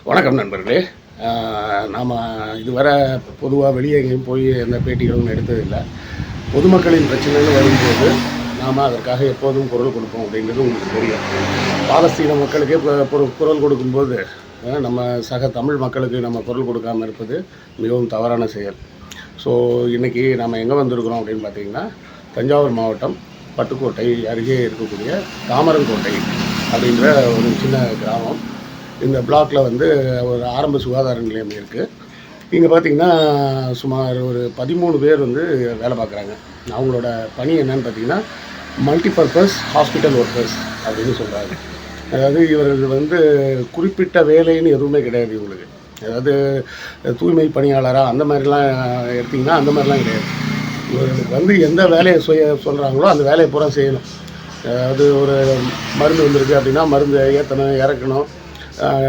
வணக்கம் நண்பர்களே. நாம் இதுவரை பொதுவாக வெளியே எங்கேயும் போய் எந்த பேட்டிகளும் எடுத்ததில்லை. பொதுமக்களின் பிரச்சனைகள் வரும்போது நாம் அதற்காக எப்போதும் குரல் கொடுப்போம் அப்படிங்கிறது உங்களுக்கு தெரியும். பாலஸ்தீன மக்களுக்கே குரல் கொடுக்கும்போது நம்ம சக தமிழ் மக்களுக்கு நம்ம குரல் கொடுக்காமல் இருப்பது மிகவும் தவறான செயல். ஸோ இன்றைக்கி நம்ம எங்கே வந்திருக்கிறோம் அப்படின்னு பார்த்திங்கன்னா, தஞ்சாவூர் மாவட்டம் பட்டுக்கோட்டை அருகே இருக்கக்கூடிய தாமரங்கோட்டை அப்படின்ற ஒரு சின்ன கிராமம். இந்த பிளாக்கில் வந்து ஒரு ஆரம்ப சுகாதார நிலையம் இருக்குது. இங்கே பார்த்திங்கன்னா சுமார் ஒரு 13 பேர் வந்து வேலை பார்க்குறாங்க. அவங்களோட பணி என்னன்னு பார்த்திங்கன்னா, மல்டிபர்பஸ் ஹாஸ்பிட்டல் ஒர்க்கர்ஸ் அப்படின்னு சொல்கிறாங்க. அதாவது இவர்கள் வந்து குறிப்பிட்ட வேலைன்னு எதுவுமே கிடையாது இவங்களுக்கு. அதாவது தூய்மை பணியாளராக அந்த மாதிரிலாம் எடுத்திங்கன்னா அந்த மாதிரிலாம் கிடையாது. இவர்களுக்கு வந்து எந்த வேலையை சொல்கிறாங்களோ அந்த வேலையை பூரா செய்யணும். அதாவது ஒரு மருந்து வந்திருக்கு அப்படின்னா மருந்து ஏற்றணும், இறக்கணும்,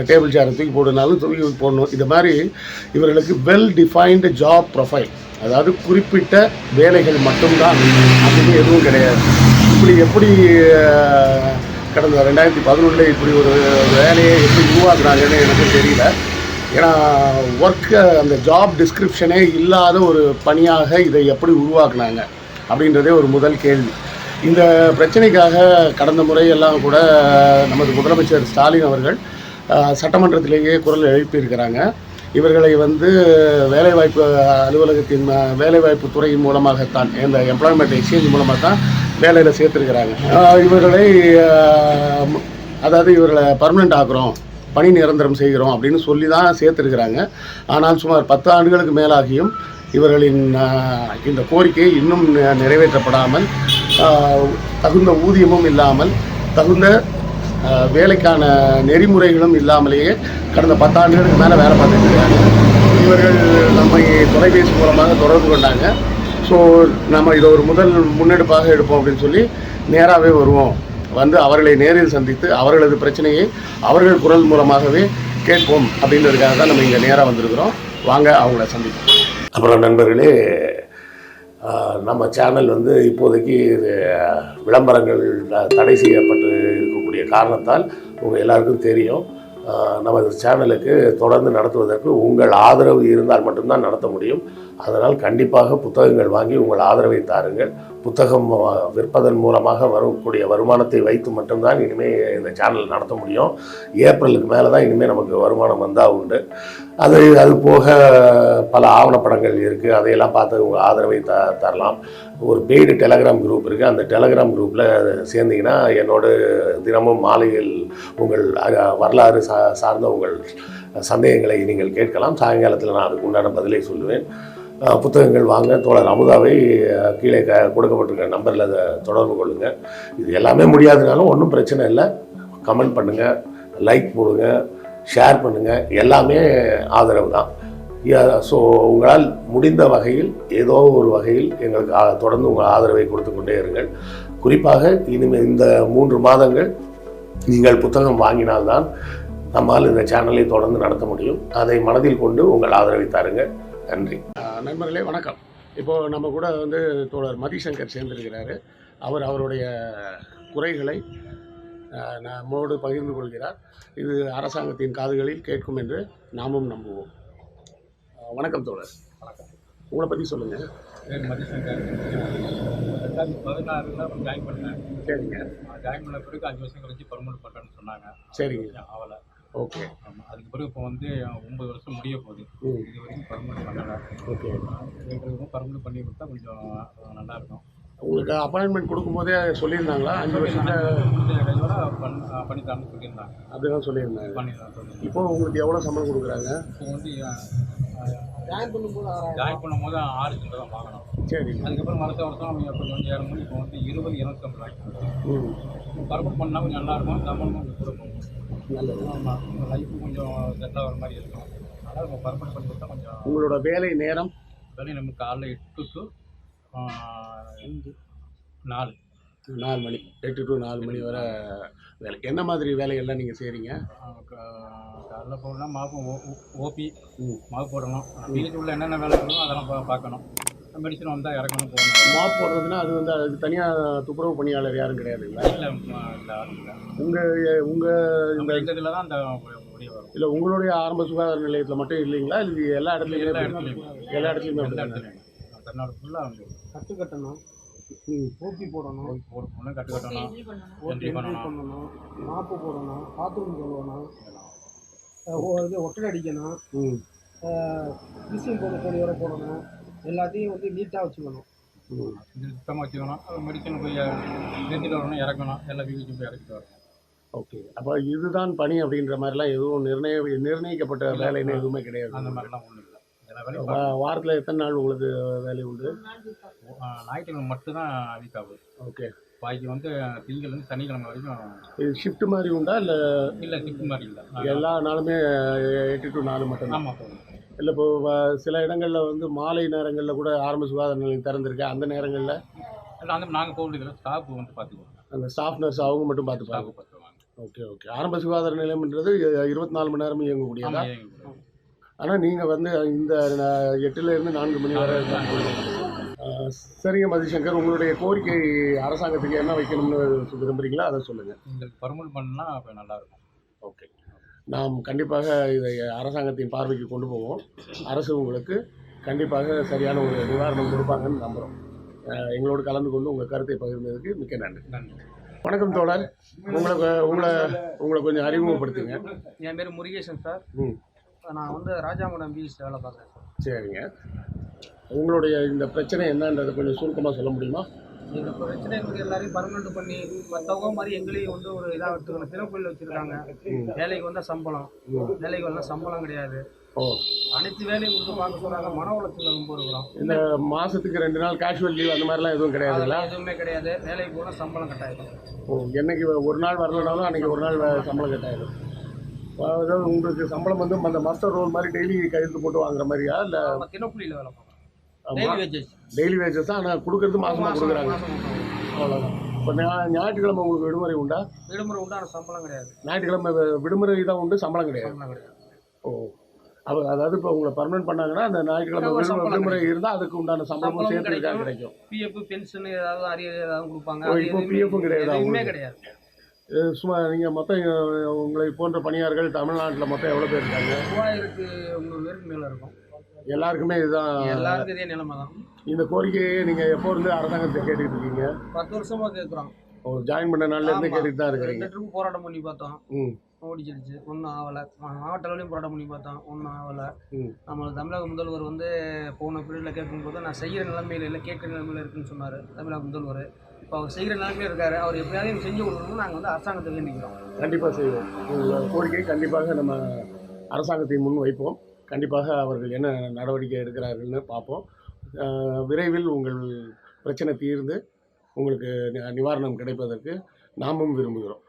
டேபிள் சேரை தூக்கி போடுனாலும் தூக்கி போடணும். இது மாதிரி இவர்களுக்கு வெல் டிஃபைன்டு ஜாப் ப்ரொஃபைல், அதாவது குறிப்பிட்ட வேலைகள் மட்டும்தான், அப்படின்னு எதுவும் கிடையாது. இப்படி எப்படி கடந்த 2011 இப்படி ஒரு வேலையை எப்படி உருவாக்குறாங்கன்னு எனக்கு தெரியல. ஏன்னா அந்த ஜாப் டிஸ்கிரிப்ஷனே இல்லாத ஒரு பணியாக இதை எப்படி உருவாக்குனாங்க அப்படின்றதே ஒரு முதல் கேள்வி. இந்த பிரச்சனைக்காக கடந்த முறையெல்லாம் கூட நமது முதலமைச்சர் ஸ்டாலின் அவர்கள் சட்டமன்றத்திலேயே குரல் எழுப்பியிருக்கிறாங்க. இவர்களை வந்து வேலைவாய்ப்பு அலுவலகத்தின் வேலைவாய்ப்பு துறையின் மூலமாகத்தான், இந்த எம்ப்ளாய்மெண்ட் எக்ஸ்சேஞ்ச் மூலமாக தான் வேலையில் சேர்த்துருக்கிறாங்க. இவர்களை பர்மனெண்ட் ஆக்குறோம், பணி நிரந்தரம் செய்கிறோம் அப்படின்னு சொல்லி தான் சேர்த்துருக்கிறாங்க. ஆனால் சுமார் 10 ஆண்டுகளுக்கு மேலாகியும் இவர்களின் இந்த கோரிக்கை இன்னும் நிறைவேற்றப்படாமல், தகுந்த ஊதியமும் இல்லாமல், தகுந்த வேலைக்கான நெறிமுறைகளும் இல்லாமலேயே கடந்த 10 ஆண்டுகளுக்கு மேலே வேலை பார்த்துட்டு இருக்காங்க. இவர்கள் நம்மை தொலைபேசி மூலமாக தொடர்பு கொண்டாங்க. ஸோ நம்ம இதை ஒரு முதல் முன்னெடுப்பாக எடுப்போம் அப்படின்னு சொல்லி நேராகவே வருவோம், வந்து அவர்களை நேரில் சந்தித்து அவர்களது பிரச்சனையை அவர்கள் குரல் மூலமாகவே கேட்போம் அப்படின்றதுக்காக தான் நம்ம இங்கே நேராக வந்திருக்கிறோம். வாங்க அவங்கள சந்திப்போம். அப்புறம் நண்பர்களே, நம்ம சேனல் வந்து இப்போதைக்கு விளம்பரங்கள் தடை செய்யப்பட்டு இருக்கக்கூடிய காரணத்தால் உங்கள் எல்லாருக்கும் தெரியும், நமது சேனலுக்கு தொடர்ந்து நடத்துவதற்கு உங்கள் ஆதரவு இருந்தால் மட்டும்தான் நடத்த முடியும். அதனால் கண்டிப்பாக புத்தகங்கள் வாங்கி உங்கள் ஆதரவை தாருங்கள். புத்தகம் விற்பதன் மூலமாக வரக்கூடிய வருமானத்தை வைத்து மட்டும்தான் இனிமேல் இந்த சேனல் நடத்த முடியும். ஏப்ரலுக்கு மேலே தான் இனிமேல் நமக்கு வருமானம் வந்தால் உண்டு. அது போக பல ஆவணப்படங்கள் இருக்குது, அதையெல்லாம் பார்த்து உங்கள் ஆதரவை தரலாம். ஒரு பெய்டு டெலகிராம் குரூப் இருக்குது. அந்த டெலகிராம் குரூப்பில் சேர்ந்தீங்கன்னா என்னோடு தினமும் மாலையில் உங்கள் வரலாறு சார்ந்த உங்கள் சந்தேகங்களை நீங்கள் கேட்கலாம். சாயங்காலத்தில் நான் அதுக்கு உண்டான பதிலை சொல்லுவேன். புத்தகங்கள் வாங்க. தோழர் அமுதாவை கீழே கொடுக்கப்பட்டிருக்க நம்பரில் அதை தொடர்பு கொள்ளுங்கள். இது எல்லாமே முடியாதுனாலும் ஒன்றும் பிரச்சனை இல்லை. கமெண்ட் பண்ணுங்கள், லைக் போடுங்க, ஷேர் பண்ணுங்கள், எல்லாமே ஆதரவு தான். ஸோ உங்களால் முடிந்த வகையில் ஏதோ ஒரு வகையில் எங்களுக்கு தொடர்ந்து உங்கள் ஆதரவை கொடுத்து கொண்டே இருங்கள். குறிப்பாக இனிமேல் இந்த 3 மாதங்கள் நீங்கள் புத்தகம் வாங்கினால்தான் நம்மால் இந்த சேனலை தொடர்ந்து நடத்த முடியும். அதை மனதில் கொண்டு உங்கள் ஆதரவை தாருங்கள். நன்றி. நண்பர்களே வணக்கம். இப்போது நம்ம கூட வந்து தோழர் மதிசங்கர் சேர்ந்திருக்கிறாரு. அவருடைய குறைகளை நம்மோடு பகிர்ந்து கொள்கிறார். இது அரசாங்கத்தின் காதுகளில் கேட்கும் என்று நாமும் நம்புவோம். வணக்கம் தோழர். வணக்கம். உங்களை பற்றி சொல்லுங்கள். பேர் மதிசங்கர். 2016 ஜாயின் பண்ணேன். சரிங்க. ஜாயின் பண்ண பிறகு 5 வருஷம் கழிச்சு பர்மனெண்ட் பண்ணுறேன்னு சொன்னாங்க. சரிங்க. ஆவலை. ஓகே. ஆமாம். அதுக்கு பிறகு இப்போ வந்து 9 வருஷம் முடிய போகுது. இது வரைக்கும் பர்மனெண்ட் பண்ணலை. ஓகே. பர்மனெண்ட் பண்ணி கொடுத்தா கொஞ்சம் நல்லாயிருக்கும். உங்களுக்கு அப்பாயின்மெண்ட் கொடுக்கும்போதே சொல்லியிருந்தாங்களா 5 வருஷத்தை பண்ணித்தரணும்னு சொல்லியிருந்தாங்க. அப்படிதான் சொல்லியிருந்தாங்க. பண்ணிடலாம். இப்போ உங்களுக்கு எவ்வளோ சம்பளம் கொடுக்குறாங்க? இப்போ வந்து ஜாயின் பண்ணும்போது 6 லட்சம் தான் வாங்கணும். சரி. அதுக்கப்புறம் வருஷம் அவங்க கொஞ்சம் ஏறணும். இப்போ வந்து 20-25 ரூபாய்க்கு பர்மனெண்ட் பண்ணால் கொஞ்சம் நல்லாயிருக்கும். சம்பளமும் கொஞ்சம் கூட போகும். நல்லது. ஆமாம். லைஃப் கொஞ்சம் செட் ஆகிற மாதிரி இருக்கும். அதனால் நம்ம பர்மனெண்ட் பண்ணி கொடுத்தா கொஞ்சம். உங்களோட வேலை நேரம்? நம்ம காலைல 8 to 4 மணி, 8 to 4 மணி வரை வேலை. என்ன மாதிரி வேலைகள்லாம் நீங்கள் செய்கிறீங்க? காலைல போடலாம், மாவு ஓபி மாவு போடணும். வீட்டுக்கு உள்ள என்னென்ன வேலை இருக்கோ அதெல்லாம் பார்க்கணும். மெடிசன் வந்தால் இறக்கணும் போகணும். மாப் போடுறதுன்னா அது வந்து அதுக்கு தனியாக துப்புரவு பணியாளர் யாரும் கிடையாதுங்களா? இல்லை இல்லை உங்கள் இந்த இதில் தான் அந்த முடிவு வரும். இல்லை உங்களுடைய ஆரம்ப சுகாதார நிலையத்தில் மட்டும் இல்லைங்களா? இல்லை எல்லா இடத்துலையுமே எல்லா இடத்துலையும் எல்லா இடத்துலையுமே எந்த அப்படிதானே? இடத்துலையும் தமிழ்நாடு ஃபுல்லாக வந்து கட்டு கட்டணும், ஊசி போடணும், போட்டு கட்டு கட்டணும், என்ட்ரி பண்ணணும், மாப்பு போடணும், பாத்ரூம் கழுவணும், இது ஒட்டடை அடிக்கணும், ம் மிஷின் போட கூடிய போடணும், எல்லாத்தையும் வந்து நீட்டாக வச்சுக்கணும். ம் இது சுத்தமாக வச்சுக்கணும். மெடிசன் போய் ஏற்றிட்டு வரணும், இறக்கணும், எல்லாம் வீட்டுக்கு போய் இறக்கிட்டு வரணும். ஓகே. அப்போ இதுதான் பணி அப்படின்ற மாதிரிலாம் எதுவும் நிர்ணயிக்கப்பட்ட வேலைன்னு எதுவுமே கிடையாது. அந்த மாதிரிலாம் ஒன்றும் இல்லை. எல்லா வேலையும் வாரத்தில் எத்தனை நாள் உங்களுக்கு வேலை உண்டு? ஞாயிற்றுக்கிழமை மட்டும்தான் வீக் ஆகுது. ஓகே. பாக்கி வந்து திங்கள்லேருந்து சனிக்கிழமை வரைக்கும் இது ஷிஃப்ட் மாதிரி உண்டா இல்லை இல்லை ஷிஃப்ட் மாதிரி இல்லை. எல்லா நாளுமே 8 to 4 மட்டும்தான்? ஆமாம் போகணும். இல்லை இப்போ சில இடங்களில் வந்து மாலை நேரங்களில் கூட ஆரம்ப சுகாதார நிலையம் திறந்திருக்கு. அந்த நேரங்களில் இல்லை அந்த நாங்கள் போகிறதுல ஸ்டாஃப் வந்து பார்த்துக்குவோம். அந்த ஸ்டாஃப் நர்ஸ் அவங்க மட்டும் பார்த்துப்பாங்க. ஸ்டாஃப் பார்த்துக்குவாங்க. Okay okay. ஆரம்ப சுகாதார நிலையம்ன்றது 24 மணி நேரமும் இயங்கக்கூடியதா? ஆனால் நீங்கள் வந்து இந்த 8லேருந்து 4 மணி வரை சரிங்க மதிசங்கர், உங்களுடைய கோரிக்கை அரசாங்கத்துக்கு என்ன வைக்கணும்னு விரும்புகிறீங்களா அதை சொல்லுங்கள். எங்களுக்கு பர்மனெண்ட் பண்ணால் அப்போ நல்லாயிருக்கும். ஓகே. நாம் கண்டிப்பாக இதை அரசாங்கத்தின் பார்வைக்கு கொண்டு போவோம். அரசு உங்களுக்கு கண்டிப்பாக சரியான ஒரு நிவாரணம் கொடுப்பாங்கன்னு நம்புகிறோம். எங்களோடு கலந்து கொண்டு உங்கள் கருத்தை பகிர்ந்ததுக்கு மிக்க நன்றி. நன்றி. வணக்கம் தோழர். உங்களை கொஞ்சம் அறிமுகப்படுத்துங்க. என் பேர் முருகேசன் சார். ம் நான் வந்து ராஜாமடம் பீச் வேலை பார்க்குறேன் சார். சரிங்க. உங்களுடைய இந்த பிரச்சனை என்னன்றதை கொஞ்சம் சுருக்கமாக சொல்ல முடியுமா? இந்த பிரச்சனை எங்களுக்கு எல்லாரையும் பர்மனெண்ட் பண்ணி மற்றவங்க மாதிரி எங்களையும் வந்து ஒரு இதாக எடுத்துக்கணும். திறப்புள்ள வச்சுருக்காங்க. வேலைக்கு வந்தால் சம்பளம், வேலைக்கு வந்தால் சம்பளம் கிடையாது. ஓ. அனைத்து வேலையும் கொடுத்து பார்க்க சொல்கிறாங்க. மன உளைச்சல் ரொம்ப இருக்கிறோம். இந்த மாதத்துக்கு 2 நாள் கேஷுவல் லீவ் அந்த மாதிரிலாம் எதுவும் கிடையாதுங்களா? எதுவுமே கிடையாது. வேலைக்கு போனால் சம்பளம் கட்டாயிடும். ஓ. என்னைக்கு ஒரு நாள் வரலனாலும் அன்றைக்கி ஒரு நாள் சம்பளம் கட்டாயிடும். அதாவது உங்களுக்கு சம்பளம் வந்து அந்த மாஸ்டர் ரோல் மாதிரி டெய்லி கையெழுத்து போட்டு வாங்குற மாதிரியா? இல்லை தினக்கூலியில் வேலை பார்க்குறோம். டெய்லி வேஜஸ் தான். ஆனால் கொடுக்கறது மாதமாக கொடுக்குறாங்க. அவ்வளோதான். இப்போ ஞாயிற்றுக்கிழமை உங்களுக்கு விடுமுறை உண்டா? விடுமுறை உண்டா? ஆனால் சம்பளம் கிடையாது. ஞாயிற்றுக்கிழமை விடுமுறை தான் உண்டு, சம்பளம் கிடையாது. ஓ. அதாவது இப்போ உங்களை பர்மனெண்ட் பண்ணாங்கன்னா அந்த ஞாயிற்றுக்கிழமை விடுமுறை இருந்தால் அதுக்கு உண்டான சம்பளமும் சேர்த்து கிடைக்கும். பிஎஃப் பென்ஷன் ஏதாவது அரியர் ஏதாவது கொடுப்பாங்க. இப்போ பிஎஃப்பும் கிடையாது. எதுவுமே கிடையாது. சும்மா நீங்கள் மொத்தம் உங்களை போன்ற பணியாளர்கள் தமிழ்நாட்டில் மொத்தம் எவ்வளோ பேர் இருக்காங்க? 3000-300 பேருக்கு மேலே இருக்கும். எல்லாருக்குமே இதுதான்? எல்லாருக்கும் இதே நிலைமை தான். இந்த கோரிக்கையை நீங்கள் எப்போ இருந்து அரசாங்கத்தை கேட்டுக்கிட்டு இருக்கீங்க? 10 வருஷமாக கேட்குறோம். ஜாயின் பண்ண நாள்லேருந்து கேட்டுட்டு தான் இருக்கிறீங்க? 2 ட்ரிப் போராட்டம் பண்ணி பார்த்தோம். ம். ஓடிச்சிருச்சு. ஒன்றும் ஆகலை. மாவட்ட அளவுலையும் போராட்டம் பண்ணி பார்த்தோம். ஒன்றும் ஆகலை. நம்ம தமிழக முதல்வர் வந்து போன பீரியடில் கேட்கும்போது நான் செய்கிற நிலைமையில் இல்லை, கேட்குற நிலைமையில் இருக்குன்னு சொன்னார் தமிழக முதல்வர். இப்போ அவர் செய்கிற நிலைமையில் இருக்கார். அவர் எப்படியாவது செஞ்சு கொடுக்கணும்னு நாங்கள் வந்து அரசாங்கத்தை வேண்டிக்கிறோம். கண்டிப்பாக செய்வோம். உங்களோட கோரிக்கை கண்டிப்பாக நம்ம அரசாங்கத்தின் முன் வைப்போம். கண்டிப்பாக அவர்கள் என்ன நடவடிக்கை எடுக்கிறார்கள்னு பார்ப்போம். விரைவில் உங்கள் பிரச்சனை தீர்ந்து உங்களுக்கு நிவாரணம் கிடைப்பதற்கு நாமும் விரும்புகிறோம்.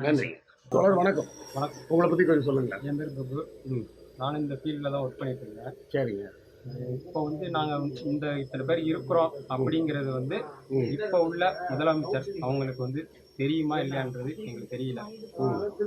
நன்றி. தோழர் வணக்கம். வணக்கம். உங்களை பற்றி கொஞ்சம் சொல்லுங்கள். என் பேர் பிரபு. நானும் இந்த ஃபீல்டில் தான் ஒர்க் பண்ணிட்டு இருக்கேன். சரிங்க. இப்போ வந்து நாங்கள் இந்த இத்தனை பேர் இருக்கிறோம் அப்படிங்கிறது வந்து இப்போ உள்ள முதலமைச்சர் அவங்களுக்கு வந்து தெரியுமா இல்லையான்றது எங்களுக்கு தெரியல.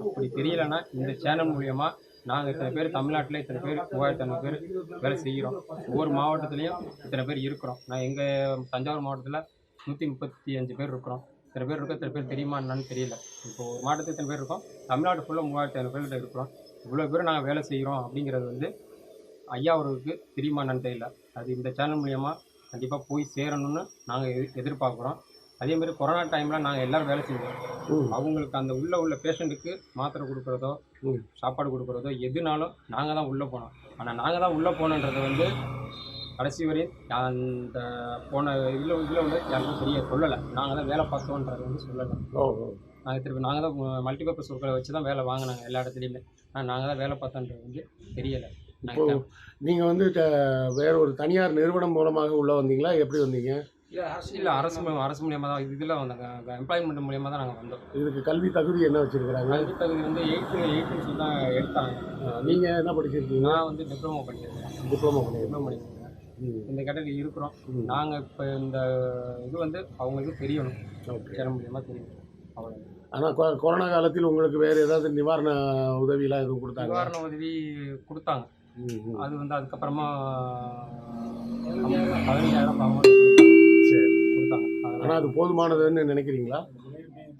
அப்படி தெரியலன்னா இந்த சேனல் மூலயமா நாங்கள் இத்தனை பேர் தமிழ்நாட்டில் இத்தனை பேர் 3500 பேர் வேலை செய்கிறோம். ஒவ்வொரு மாவட்டத்துலேயும் இத்தனை பேர் இருக்கிறோம். நான் எங்கள் தஞ்சாவூர் மாவட்டத்தில் 135 பேர் இருக்கிறோம். இத்தனை பேர் இருக்கோம். இத்தனை பேர் தெரியுமா என்னன்னு தெரியல. இப்போ ஒரு மாவட்டத்தில் இத்தனை பேர் இருக்கோம். தமிழ்நாடு ஃபுல்லாக 3500 பேர்கிட்ட இருக்கிறோம். இவ்வளோ பேர் நாங்கள் வேலை செய்கிறோம் அப்படிங்கிறது வந்து ஐயா அவர்களுக்கு தெரியுமா என்னன்னு தெரியல. அது இந்த சேனல் மூலயமா கண்டிப்பாக போய் சேரணும்னு நாங்கள் எதிர்பார்க்குறோம். அதேமாதிரி கொரோனா டைமில் நாங்கள் எல்லோரும் வேலை செஞ்சோம். அவங்களுக்கு அந்த உள்ள பேஷண்ட்டுக்கு மாத்திரை கொடுக்குறதோ சாப்பாடு கொடுக்குறதோ எதுனாலும் நாங்கள் தான் உள்ளே போனோம். ஆனால் நாங்கள் தான் உள்ளே போனோன்றதை வந்து கடைசி வரையும் அந்த போன இதில் வந்து யாருக்கும் தெரிய சொல்லலை. நாங்கள் தான் வேலை பார்த்தோன்றதை வந்து சொல்லலை. நாங்கள் தான் மல்டிபர்பஸ் ஒர்க்கரை வச்சு தான் வேலை வாங்கினாங்க எல்லா இடத்துலையுமே. ஆனால் நாங்கள் தான் வேலை பார்த்தோன்றது வந்து தெரியலை. நீங்கள் வந்து வேற ஒரு தனியார் நிறுவனம் மூலமாக உள்ளே வந்தீங்களா? எப்படி வந்தீங்க? இல்லை அரசு மூலியமாக தான் இதில் வந்தாங்க. எம்ப்ளாய்மெண்ட் மூலியமாக தான் நாங்கள் வந்தோம். இதுக்கு கல்வி தகுதி என்ன வச்சுருக்கிறாங்க? கல்வி தகுதி வந்து 8ன்னு சொல்லி தான் எடுத்தாங்க. நீங்கள் என்ன படிச்சிருக்கீங்க? நான் வந்து டிப்ளமோ பண்ணியிருக்கேன். டிப்ளமோ பண்ணியிருக்கேன். இந்த கேட்டகரி இருக்கிறோம். நாங்கள் இப்போ இந்த இது வந்து அவங்களுக்கு தெரியணும். சேனல் மூலியமாக தெரியணும். அவ்வளோ. ஆனால் கொரோனா காலத்தில் உங்களுக்கு வேறு ஏதாவது நிவாரண உதவியெலாம் எதுவும் கொடுத்தாங்க? நிவாரண உதவி கொடுத்தாங்க. அது வந்து அதுக்கப்புறமா 15,000 amount சரி. கொடுத்தாங்க. ஆனால் அது போதுமானதுன்னு நினைக்கிறீங்களா?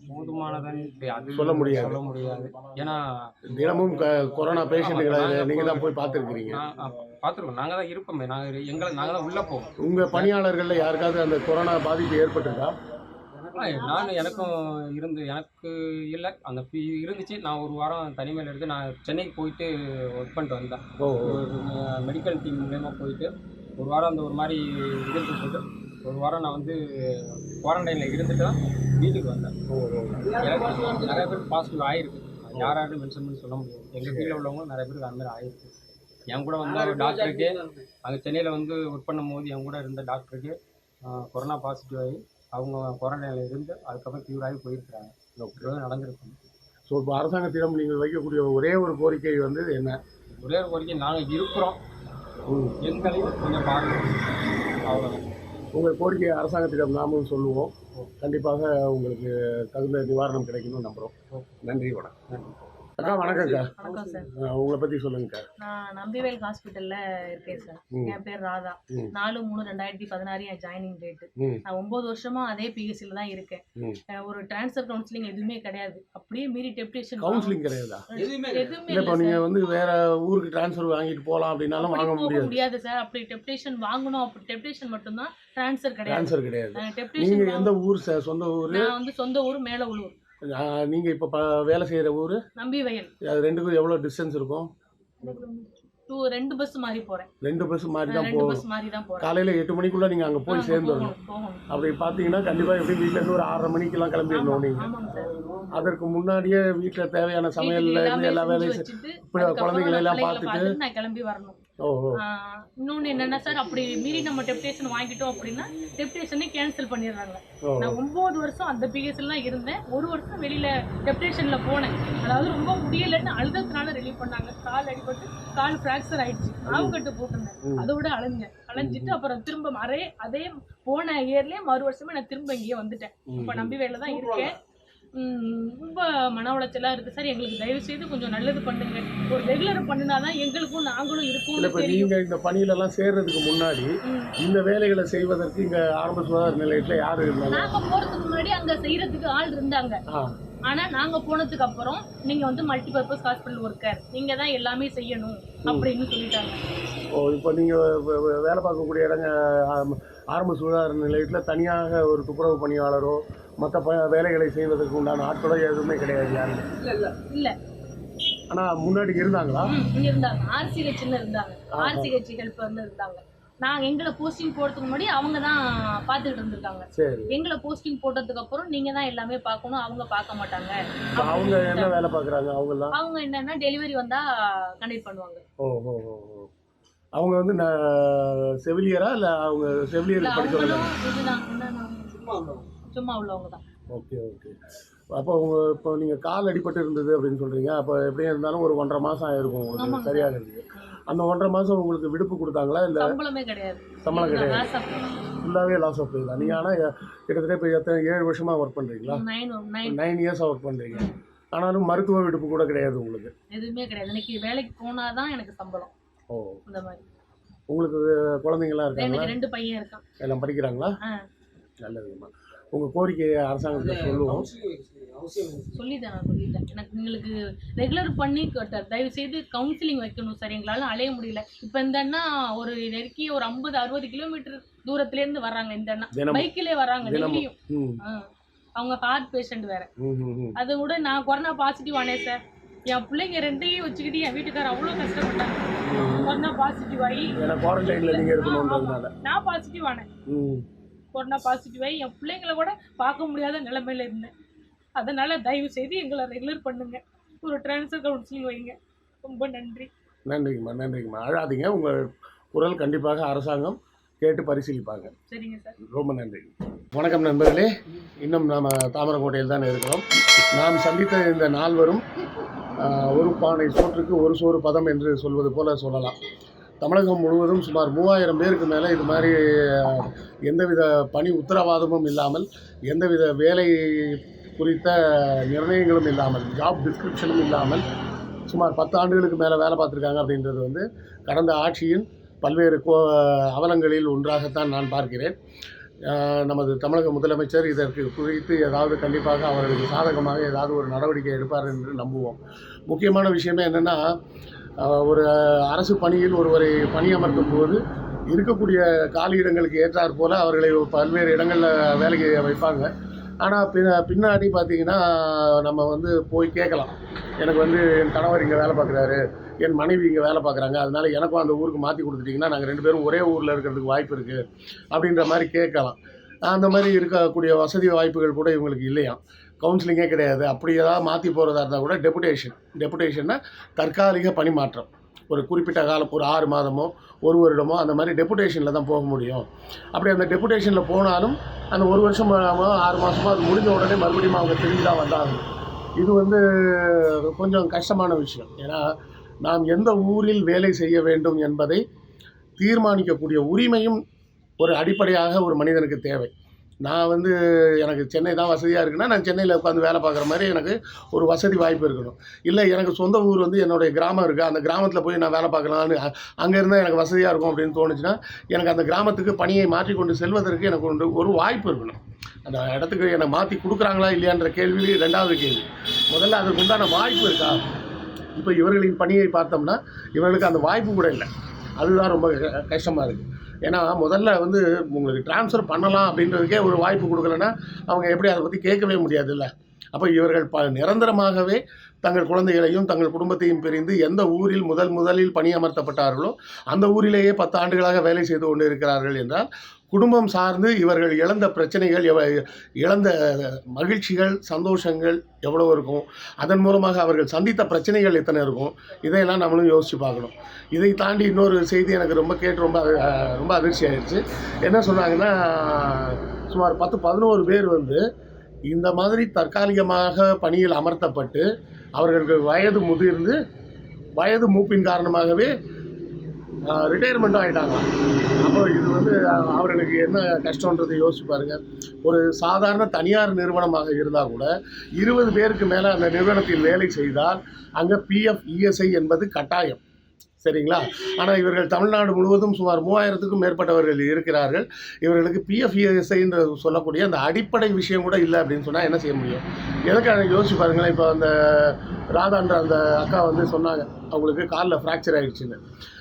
போதுமானதுன்னு அது சொல்ல முடியாது. சொல்ல முடியாது. ஏன்னா தினமும் கொரோனா பேஷண்ட்டுகளை நீங்கள் தான் போய் பார்த்துருக்கிறீங்க. பார்த்துருக்கோம். நாங்கள் தான் இருப்போமே. நாங்கள் தான் உள்ளே போவோம். உங்கள் பணியாளர்களில் யாருக்காவது அந்த கொரோனா பாதிப்பு ஏற்பட்டிருக்கா? எனக்கு இல்லை. அந்த இருந்துச்சு. நான் ஒரு வாரம் தனிமையில் இருந்து நான் சென்னைக்கு போயிட்டு ஒர்க் பண்ணிட்டு வந்தேன். மெடிக்கல் டீம் மூலயமா போயிட்டு ஒரு வாரம் அந்த ஒரு மாதிரி இருந்து போட்டு ஒரு வாரம் நான் வந்து குவாரண்டைனில் இருந்துட்டு தான் வீட்டுக்கு வந்தேன். எனக்கு நிறைய பேருக்கு பாசிட்டிவ் ஆகிருக்கு. யாரும் மென்ஷன் பண்ணி சொல்ல முடியாது. எங்கள் கீழே உள்ளவங்களும் நிறைய பேருக்கு அந்த மாதிரி ஆகிருக்கு. என் கூட வந்து ஒரு டாக்டருக்கு அங்கே சென்னையில் வந்து ஒர்க் பண்ணும்போது என் கூட இருந்த டாக்டருக்கு கொரோனா பாசிட்டிவ் ஆகி அவங்க குவாரண்டைனில் இருந்து அதுக்கப்புறம் க்யூர் ஆகி போயிருக்கிறாங்க. நடந்திருக்கு. ஸோ இப்போ அரசாங்கத்திடம் நீங்கள் வைக்கக்கூடிய ஒரே ஒரு கோரிக்கை வந்து என்ன? ஒரே ஒரு கோரிக்கை, நாங்கள் இருக்கிறோம், எங்களையும் கொஞ்சம் பாருங்கள், அவ்வளோதான். உங்கள் கோரிக்கையை அரசாங்கத்திடம் நாமும் சொல்லுவோம். கண்டிப்பாக உங்களுக்கு தகுந்த நிவாரணம் கிடைக்கணும்னு நம்புகிறோம். நன்றி, வணக்கம். அக்கா வணக்கம்க்கா. வணக்கம் சார். உங்களை பற்றி சொல்லுங்கக்கா. நான் நம்பிவேல் ஹாஸ்பிட்டல்ல இருக்கேன் சார். என் பேர் ராதா. 4/3/2016 என் ஜாயினிங் டேட்டு. நான் 9 வருஷமா அதே பிஎஸ்சில தான் இருக்கேன். ஒரு டிரான்ஸ்ஃபர் கவுன்சிலிங் எதுவுமே கிடையாது. அப்படியே மீறி டெப்டேஷன் கவுன்சிலிங் கிடையாதா? எதுவுமே இல்லை. இப்போ நீங்கள் வந்து வேற ஊருக்கு டிரான்ஸ்ஃபர் வாங்கிட்டு போகலாம் அப்படின்னாலும் வாங்க முடியாது சார். அப்படி டெப்டேஷன் வாங்கணும். அப்படி டெப்டேஷன் மட்டும்தான், டிரான்ஸ்ஃபர் கிடையாது. நீங்கள் எந்த ஊர் சார்? சொந்த ஊர்? நான் வந்து சொந்த ஊர் மேலஉளூர். நீங்கள் இப்போ வேலை செய்கிற ஊர் நம்பிவயல். அது ரெண்டுக்கும் எவ்வளோ டிஸ்டன்ஸ் இருக்கும்? 2 பஸ் மாறி போறேன். 2 பஸ் மாறி தான் போறேன். காலையில் 8 மணிக்குள்ளே நீங்கள் அங்கே போய் சேர்ந்துடணும். அப்படி பார்த்தீங்கன்னா கண்டிப்பாக எப்படி வீட்டிலேருந்து ஒரு 6:30 மணிக்கெல்லாம் கிளம்பிடணும். நீங்கள் அதற்கு முன்னாடியே வீட்டில் தேவையான சமையல்ல இருந்து எல்லா வேலையும் இப்போ குழந்தைங்களை எல்லாம் பார்த்துட்டு நான் கிளம்பி வரணும். இன்னொன்று என்னன்னா சார், அப்படி மீறி நம்ம டெப்டேஷன் வாங்கிட்டோம் அப்படின்னா டெப்டேஷனே கேன்சல் பண்ணிடுறாங்க. நான் 9 வருஷம் அந்த பிஎஸ்சில தான் இருந்தேன். 1 வருஷம் வெளியில டெப்டேஷன்ல போனேன். அதாவது ரொம்ப முடியலன்னு அழுததுனால ரிலீவ் பண்ணாங்க. கால் அடிபட்டு கால் ஃப்ராக்சர் ஆயிடுச்சு. ஆவுக்கட்டு போட்டிருந்தேன். அதோட அலைஞ்சிட்டு அப்புறம் திரும்ப அதே போன இயர்லயே மறு வருஷமே நான் திரும்ப இங்கேயே வந்துட்டேன். இப்ப நம்பிவேல தான் இருக்கேன். ரொம்ப மன உளைச்சலா இருக்கு சார். எங்களுக்கு தயவு செய்து கொஞ்சம் நல்லது பண்ணுங்க. ஒரு ரெகுலர் பண்ணினாதான் எங்களுக்கும் நாங்களும் இருக்கும். நீங்க இந்த பணியில எல்லாம் சேர்றதுக்கு முன்னாடி இந்த வேலைகளை செய்வதற்கு இங்க ஆரம்ப சுகாதார நிலையத்துல யாரு இருந்தாங்க? நாங்க போறதுக்கு முன்னாடி அங்க செய்யறதுக்கு ஆள் இருந்தாங்க. ஆனா நாங்க போனதுக்கு அப்புறம் நீங்க வந்து மல்டிபர்பஸ் ஹாஸ்பிட்டல் ஒர்க்கர், நீங்க தான் எல்லாமே செய்யணும் அப்படின்னு சொல்லிட்டாங்க. இப்போ நீங்க வேலை பார்க்கக்கூடிய இடங்க ஆரம்ப சுகாதார நிலையத்துல தனியாக ஒரு துப்புரவு பணியாளரோ மற்ற வேலைகளை செய்வதற்கு உண்டான ஆட்களோ எதுவுமே கிடையாது யாருமே? இல்ல. ஆனா முன்னாடி இருந்தாங்களா? இருந்தாங்க. ஆர்சிஹெச்ல இருந்தாங்க. ஆர்சிஹெச் ஹெல்ப்பர்னு இருந்தாங்க. நான் எங்களை போஸ்டிங் போடுறதுக்கு முன்னாடி அவங்க தான் பார்த்துக்கிட்டு இருந்திருக்காங்க. எங்களை போஸ்டிங் போட்டதுக்கு அப்புறம் நீங்க தான் எல்லாமே பார்க்கணும், அவங்க பார்க்க மாட்டாங்க. அவங்க என்ன வேலை பார்க்குறாங்க? அவங்க என்னன்னா டெலிவரி வந்தா கண்டக்ட் பண்ணுவாங்க. அவங்க வந்து செவிலியரா இல்லை அவங்க செவிலியர் படிச்சவங்க? சும்மா உள்ளவங்க தான். ஓகே. அப்போ இப்போ நீங்கள் கால் அடிபட்டு இருந்தது அப்படின்னு சொல்கிறீங்க. அப்போ எப்படியா இருந்தாலும் ஒரு 1.5 மாதம் ஆயிருக்கும் உங்களுக்கு சரியாகிறது. அந்த 1.5 மாதம் உங்களுக்கு விடுப்பு கொடுத்தாங்களா? இல்லை சம்பளமே கிடையாது. சம்பளம் கிடையாது. ஃபுல்லாகவே லாஸ் ஆஃப் பே தான். நீங்கள் ஆனால் கிட்டத்தட்ட இப்போ 7 வருஷமாக ஒர்க் பண்ணுறீங்களா? 9 இயர்ஸாக ஒர்க் பண்ணுறீங்க. ஆனாலும் மருத்துவ விடுப்பு கூட கிடையாது உங்களுக்கு? எதுவுமே கிடையாது. எனக்கு வேலைக்கு போனாதான் எனக்கு சம்பளம். இந்த மாதிரி. உங்களுக்கு குழந்தைங்களாம் இருக்காங்க? எனக்கு 2 பையன் இருக்கான். எல்லாம் படிக்கிறாங்களா? நல்லதுமா. உங்கள் கோரிக்கையை அரசாங்கத்தில் சொல்லுவோம். சொல்லிட்டேன். எங்களுக்கு ரெகுலர் பண்ணி தயவு செய்து கவுன்சிலிங் வைக்கணும் சார். எங்களால் அலைய முடியல. இப்போ இந்த அண்ணா ஒரு நெருக்கி ஒரு 50-60 கிலோமீட்டர் தூரத்துலேருந்து வர்றாங்க. இந்த அண்ணா பைக்கிலே வர்றாங்க டெய்லியும். அவங்க ஹார்ட் பேஷண்ட் வேற. அதை விட நான் கொரோனா பாசிட்டிவ் ஆனேன் சார். என் பிள்ளைங்க 2ஐயும் வச்சுக்கிட்டு என் வீட்டுக்காரர் அவ்வளோ கஷ்டப்பட்டாங்க. கொரோனா பாசிட்டிவ் ஆகி நான் பாசிட்டிவ் ஆனேன். கொரோனா பாசிட்டிவ் ஆகி என் பிள்ளைங்களை கூட பார்க்க முடியாத நிலைமையில இருந்தேன். அதனால தயவு செய்து எங்களை ரெகுலர் பண்ணுங்க. ஒரு டிரான்ஸ்ஃபர் கவுன்சிலிங் வைங்க. ரொம்ப நன்றி. நன்றிங்கம்மா. அழாதீங்க. உங்கள் குரல் கண்டிப்பாக அரசாங்கம் கேட்டு பரிசீலிப்பாங்க. சரிங்க சார். ரொம்ப நன்றி. வணக்கம் நண்பர்களே. இன்னும் நாம் தாமரக்கோட்டையில் தான் இருக்கிறோம். நாம் சந்தித்த இந்த நால்வரும் ஒரு பானை சோற்றுக்கு ஒரு சோறு பதம் என்று சொல்வது போல சொல்லலாம். தமிழகம் முழுவதும் சுமார் 3000 பேருக்கு மேலே இது மாதிரி எந்தவித பணி உத்தரவாதமும் இல்லாமல், எந்தவித வேலை குறித்த நிர்ணயங்களும் இல்லாமல், ஜாப் டிஸ்கிரிப்ஷனும் இல்லாமல் சுமார் 10 ஆண்டுகளுக்கு மேலே வேலை பார்த்துருக்காங்க. அப்படின்றது வந்து கடந்த ஆட்சியின் பல்வேறு அவலங்களில் ஒன்றாகத்தான் நான் பார்க்கிறேன். நமது தமிழக முதலமைச்சர் இதற்கு குறித்து ஏதாவது கண்டிப்பாக அவர்களுக்கு சாதகமாக ஏதாவது ஒரு நடவடிக்கை எடுப்பார் என்று நம்புவோம். முக்கியமான விஷயமே என்னென்னா, ஒரு அரசு பணியில் ஒருவரை பணியமர்த்தும் போது இருக்கக்கூடிய காலியிடங்களுக்கு ஏற்றாற் போல் அவர்களை பல்வேறு இடங்களில் வேலைக்கு வைப்பாங்க. ஆனால் பின்னாடி பார்த்திங்கன்னா நம்ம வந்து போய் கேட்கலாம், எனக்கு வந்து என் கணவர் இங்கே வேலை பார்க்குறாரு, என் மனைவி இங்கே வேலை பார்க்குறாங்க, அதனால் எனக்கும் அந்த ஊருக்கு மாற்றி கொடுத்துட்டிங்கன்னா நாங்கள் 2 பேரும் ஒரே ஊரில் இருக்கிறதுக்கு வாய்ப்பு இருக்குது அப்படின்ற மாதிரி கேட்கலாம். அந்த மாதிரி இருக்கக்கூடிய வசதி வாய்ப்புகள் கூட இவங்களுக்கு இல்லையாம். கவுன்சிலிங்கே கிடையாது. அப்படி ஏதாவது மாற்றி போகிறதா இருந்தால் கூட டெபுடேஷன்னா தற்காலிக பணிமாற்றம். ஒரு குறிப்பிட்ட காலம், ஒரு 6 மாதமோ 1 வருடமோ அந்த மாதிரி டெபுடேஷனில் தான் போக முடியும். அப்படி அந்த டெபுடேஷனில் போனாலும் அந்த 1 வருஷமோ 6 மாதமோ அது முடிஞ்ச உடனே மறுபடியும் அவங்க திரும்பி தான் வந்தாங்க. இது வந்து கொஞ்சம் கஷ்டமான விஷயம். ஏன்னா நாம் எந்த ஊரில் வேலை செய்ய வேண்டும் என்பதை தீர்மானிக்கக்கூடிய உரிமையும் ஒரு அடிப்படையாக ஒரு மனிதனுக்கு தேவை. நான் வந்து எனக்கு சென்னை தான் வசதியாக இருக்குன்னா நான் சென்னையில் உட்காந்து வேலை பார்க்குற மாதிரி எனக்கு ஒரு வசதி வாய்ப்பு இருக்கணும். இல்லை எனக்கு சொந்த ஊர் வந்து என்னுடைய கிராமம் இருக்குது, அந்த கிராமத்தில் போய் நான் வேலை பார்க்கலான்னு அங்கே இருந்தால் எனக்கு வசதியாக இருக்கும் அப்படின்னு தோணுச்சுன்னா எனக்கு அந்த கிராமத்துக்கு பணியை மாற்றி கொண்டு செல்வதற்கு எனக்கு ஒரு வாய்ப்பு இருக்கணும். அந்த இடத்துக்கு என்னை மாற்றி கொடுக்குறாங்களா இல்லையான்ற கேள்வி 2வது கேள்வி. முதல்ல அதுக்கு உண்டான வாய்ப்பு இருக்கா? இப்போ இவர்களின் பணியை பார்த்தோம்னா இவர்களுக்கு அந்த வாய்ப்பு கூட இல்லை. அதுதான் ரொம்ப கஷ்டமாக இருக்குது. ஏன்னா முதல்ல வந்து உங்களுக்கு ட்ரான்ஸ்ஃபர் பண்ணலாம் அப்படின்றதுக்கே ஒரு வாய்ப்பு கொடுக்கலன்னா அவங்க எப்படி அதை பற்றி கேட்கவே முடியாதுல்ல. அப்போ இவர்கள் நிரந்தரமாகவே தங்கள் குழந்தைகளையும் தங்கள் குடும்பத்தையும் பிரிந்து எந்த ஊரில் முதலில் பணியமர்த்தப்பட்டார்களோ அந்த ஊரிலேயே 10 ஆண்டுகளாக வேலை செய்து கொண்டு இருக்கிறார்கள் என்றால் குடும்பம் சார்ந்து இவர்கள் இழந்த பிரச்சனைகள், இழந்த மகிழ்ச்சிகள், சந்தோஷங்கள் எவ்வளோ இருக்கும், அதன் மூலமாக அவர்கள் சந்தித்த பிரச்சனைகள் எத்தனை இருக்கும், இதையெல்லாம் நம்மளும் யோசித்து பார்க்கணும். இதை தாண்டி இன்னொரு செய்தி எனக்கு ரொம்ப அதிர்ச்சி ஆயிடுச்சு. என்ன சொன்னாங்கன்னா, சுமார் 10-11 பேர் வந்து இந்த மாதிரி தற்காலிகமாக பணியில் அமர்த்தப்பட்டு அவர்களுக்கு வயது மூப்பின் காரணமாகவே ரிட்டையர்மெண்ட்டும் ஆகிட்டாங்க. அப்போ இது வந்து அவர்களுக்கு என்ன கஷ்டன்றதை யோசிச்சு பாருங்கள். ஒரு சாதாரண தனியார் நிறுவனமாக இருந்தால் கூட 20 பேருக்கு மேலே அந்த நிறுவனத்தில் வேலை செய்தால் அங்கே பிஎஃப் இஎஸ்ஐ என்பது கட்டாயம். சரிங்களா? ஆனால் இவர்கள் தமிழ்நாடு முழுவதும் சுமார் 3000க்கும் மேற்பட்டவர்கள் இருக்கிறார்கள். இவர்களுக்கு பிஎஃப் இஎஸ்ஐ என்று சொல்லக்கூடிய அந்த அடிப்படை விஷயம் கூட இல்லை அப்படின்னு சொன்னால் என்ன செய்ய முடியும்? எதுக்காக யோசிச்சு பாருங்களேன். இப்போ அந்த ராதான்ற அந்த அக்கா வந்து சொன்னாங்க, அவங்களுக்கு காலில் ஃப்ராக்சர் ஆகிடுச்சுன்னு.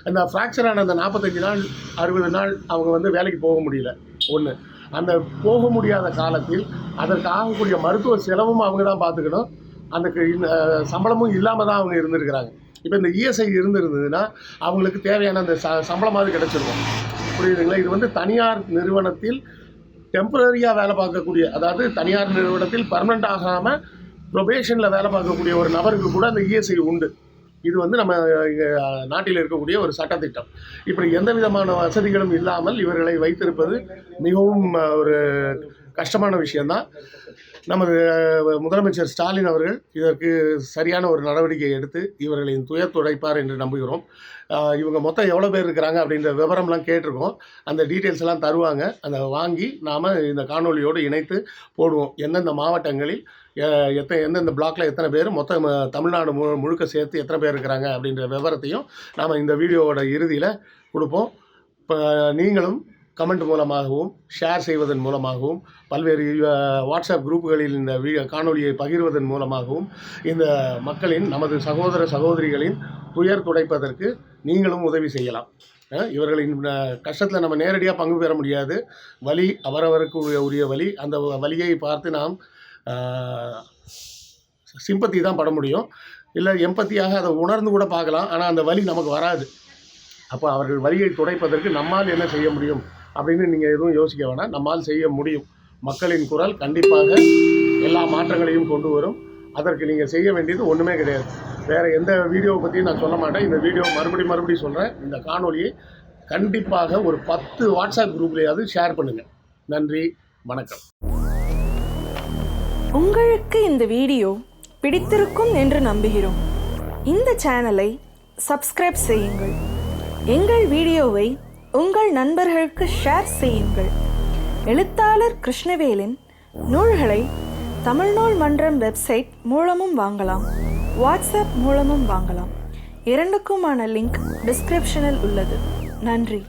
அந்த ஃப்ராக்சர் ஆன அந்த 45 நாள் 60 நாள் அவங்க வந்து வேலைக்கு போக முடியல. ஒன்று, அந்த போக முடியாத காலத்தில் அதற்கு ஆகக்கூடிய மருத்துவ செலவும் அவங்க தான் பார்த்துக்கணும். அதுக்கு சம்பளமும் இல்லாமல் தான் அவங்க இருந்திருக்கிறாங்க. இப்போ இந்த இஎஸ்ஐ இருந்திருந்ததுன்னா அவங்களுக்கு தேவையான அந்த சம்பளமாவது கிடச்சிருக்கும். புரியுதுங்களா? இது வந்து தனியார் நிறுவனத்தில் டெம்பரரியாக வேலை பார்க்கக்கூடிய, அதாவது தனியார் நிறுவனத்தில் பர்மனெண்ட் ஆகாமல் ப்ரொபேஷனில் வேலை பார்க்கக்கூடிய ஒரு நபருக்கு கூட அந்த இஎஸ்ஐ உண்டு. இது வந்து நம்ம நாட்டில் இருக்கக்கூடிய ஒரு சட்டத்திட்டம். இப்படி எந்த விதமான வசதிகளும் இல்லாமல் இவர்களை வைத்திருப்பது மிகவும் ஒரு கஷ்டமான விஷயந்தான். நமது முதலமைச்சர் ஸ்டாலின் அவர்கள் இதற்கு சரியான ஒரு நடவடிக்கை எடுத்து இவர்களின் துயர் துடைப்பார் என்று நம்புகிறோம். இவங்க மொத்தம் எவ்வளோ பேர் இருக்கிறாங்க அப்படின்ற விவரம்லாம் கேட்டிருக்கோம். அந்த டீட்டெயில்ஸ் எல்லாம் தருவாங்க. அதை வாங்கி நாம் இந்த காணொலியோடு இணைத்து போடுவோம். எந்தெந்த மாவட்டங்களில் எந்தெந்த பிளாக்கில் எத்தனை பேர், மொத்தம் தமிழ்நாடு முழுக்க சேர்த்து எத்தனை பேர் இருக்கிறாங்க அப்படின்ற விவரத்தையும் நாம் இந்த வீடியோவோட இறுதியில் கொடுப்போம். இப்போ நீங்களும் கமெண்ட் மூலமாகவும் ஷேர் செய்வதன் மூலமாகவும் பல்வேறு வாட்ஸ்அப் குரூப்புகளில் இந்த காணொலியை பகிர்வதன் மூலமாகவும் இந்த மக்களின், நமது சகோதர சகோதரிகளின் துயர் துடைப்பதற்கு நீங்களும் உதவி செய்யலாம். இவர்களின் கஷ்டத்தில் நம்ம நேரடியாக பங்கு பெற முடியாது. வலி அவரவருக்கு உரிய வலி. அந்த வலியை பார்த்து நாம் சிம்பத்தி தான் பட முடியும். இல்லை எம்பத்தியாக அதை உணர்ந்து கூட பார்க்கலாம். ஆனால் அந்த வலி நமக்கு வராது. அப்போ அவர்கள் வலியை துடைப்பதற்கு நம்மால் என்ன செய்ய முடியும் அப்படின்னு நீங்கள் எதுவும் யோசிக்க வேணாம். நம்மால் செய்ய முடியும். மக்களின் குரல் கண்டிப்பாக எல்லா மாற்றங்களையும் கொண்டு வரும். அதற்கு நீங்கள் செய்ய வேண்டியது ஒன்றுமே கிடையாது. வேறு எந்த வீடியோவை பற்றியும் நான் சொல்ல மாட்டேன். இந்த வீடியோ மறுபடியும் சொல்கிறேன். இந்த காணொலியை கண்டிப்பாக ஒரு 10 வாட்ஸ்அப் குரூப்லேயாவது ஷேர் பண்ணுங்கள். நன்றி, வணக்கம். உங்களுக்கு இந்த வீடியோ பிடித்திருக்கும் என்று நம்புகிறோம். இந்த சேனலை சப்ஸ்கிரைப் செய்யுங்கள். எங்கள் வீடியோவை உங்கள் நண்பர்களுக்கு ஷேர் செய்யுங்கள். எழுத்தாளர் கிருஷ்ணவேலின் நூல்களை தமிழ்நூல் மன்றம் வெப்சைட் மூலமும் வாங்கலாம், வாட்ஸ்அப் மூலமும் வாங்கலாம். இரண்டுக்குமான லிங்க் டிஸ்கிரிப்ஷனில் உள்ளது. நன்றி.